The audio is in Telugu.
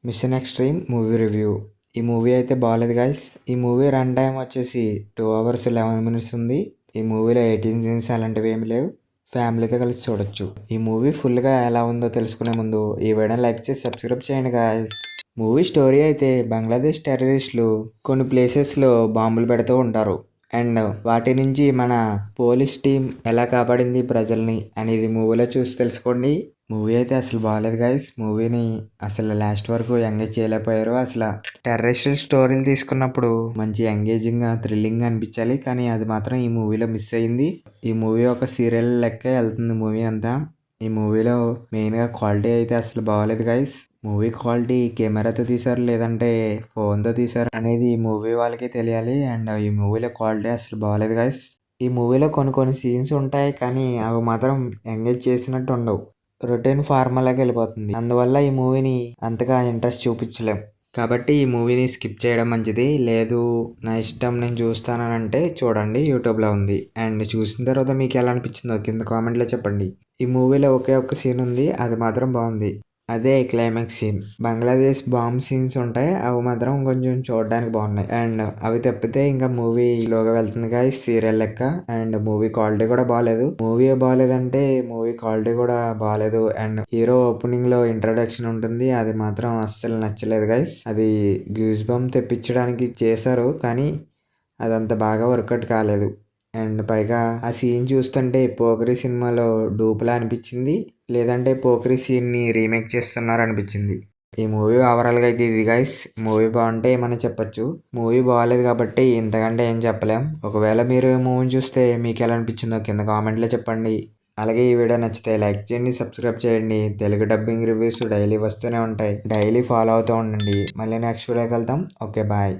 Machine extreme movie review. ఈ మూవీ అయితే బాగాలేదు గైస్. ఈ మూవీ రన్ టైం వచ్చేసి 2 hours 11 minutes ఉంది. ఈ మూవీలో 18 సీన్స్ అలాంటివి ఏమి లేవు. ఫ్యామిలీతో కలిసి చూడొచ్చు. ఈ మూవీ ఫుల్గా ఎలా ఉందో తెలుసుకునే ముందు ఈ వీడియోని లైక్ చేసి సబ్స్క్రైబ్ చేయండి గాయస్. మూవీ స్టోరీ అయితే బంగ్లాదేశ్ టెర్రరిస్టులు కొన్ని ప్లేసెస్లో బాంబులు పెడుతూ ఉంటారు. అండ్ వాటి నుంచి మన పోలీస్ టీం ఎలా కాపాడింది ప్రజల్ని అనేది మూవీలో చూసి తెలుసుకోండి. మూవీ అయితే అసలు బాగాలేదు గైస్. మూవీని అసలు లాస్ట్ వరకు ఎంగేజ్ చేయలేకపోయారు. అసలు టెర్రరిస్టల్ స్టోరీలు తీసుకున్నప్పుడు మంచి ఎంగేజింగ్గా థ్రిల్లింగ్గా అనిపించాలి, కానీ అది మాత్రం ఈ మూవీలో మిస్ అయింది. ఈ మూవీ ఒక సీరియల్ లెక్కే వెళ్తుంది మూవీ అంతా. ఈ మూవీలో మెయిన్గా క్వాలిటీ అయితే అసలు బాగాలేదు గైస్. మూవీ క్వాలిటీ కెమెరాతో తీశారు లేదంటే ఫోన్తో తీశారు అనేది ఈ మూవీ వాళ్ళకి తెలియాలి. అండ్ ఈ మూవీలో క్వాలిటీ అసలు బాగాలేదు గైస్. ఈ మూవీలో కొన్ని సీన్స్ ఉంటాయి, కానీ అవి మాత్రం ఎంగేజ్ చేసినట్టు ఉండవు. రొటీన్ ఫార్ములాకి వెళ్ళిపోతుంది. అందువల్ల ఈ మూవీని అంతగా ఇంట్రెస్ట్ చూపించలేం. కాబట్టి ఈ మూవీని స్కిప్ చేయడం మంచిది. లేదు నా ఇష్టం నేను చూస్తానని అంటే చూడండి, యూట్యూబ్లో ఉంది. అండ్ చూసిన తర్వాత మీకు ఎలా అనిపించిందో కింద కామెంట్లో చెప్పండి. ఈ మూవీలో ఒకే ఒక్క సీన్ ఉంది, అది మాత్రం బాగుంది. అదే climax scene. Bangladesh bomb scenes ఉంటాయి, అవి మాత్రం కొంచెం చూడడానికి బాగున్నాయి. అండ్ అవి తప్పితే ఇంకా మూవీ స్లోగా వెళ్తుంది గాయస్, సీరియల్ లెక్క. అండ్ మూవీ క్వాలిటీ కూడా బాగాలేదు. మూవీ బాగాలేదంటే మూవీ క్వాలిటీ కూడా బాగాలేదు. అండ్ హీరో ఓపెనింగ్ లో ఇంట్రడక్షన్ ఉంటుంది, అది మాత్రం అస్సలు నచ్చలేదు గైస్. అది గ్యూస్ బంప్ తెప్పించడానికి చేశారు, కానీ అదంత బాగా వర్కౌట్ కాలేదు. అండ్ పైగా ఆ సీన్ చూస్తుంటే పోకిరి సినిమాలో డూప్లా అనిపించింది, లేదంటే పోకిరి సీన్ని రీమేక్ చేస్తున్నారు అనిపించింది. ఈ మూవీ ఓవరాల్గా అయితే ఇది గైస్. మూవీ బాగుంటే ఏమన్నా చెప్పొచ్చు. మూవీ బాగాలేదు కాబట్టి ఇంతకంటే ఏం చెప్పలేం. ఒకవేళ మీరు మూవీని చూస్తే మీకు ఎలా అనిపించిందో కింద కామెంట్లో చెప్పండి. అలాగే ఈ వీడియో నచ్చితే లైక్ చేయండి, సబ్స్క్రైబ్ చేయండి. తెలుగు డబ్బింగ్ రివ్యూస్ డైలీ వస్తూనే ఉంటాయి, డైలీ ఫాలో అవుతూ ఉండండి. మళ్ళీ నెక్స్ట్ వీడియోకి వెళ్తాం. Okay bye.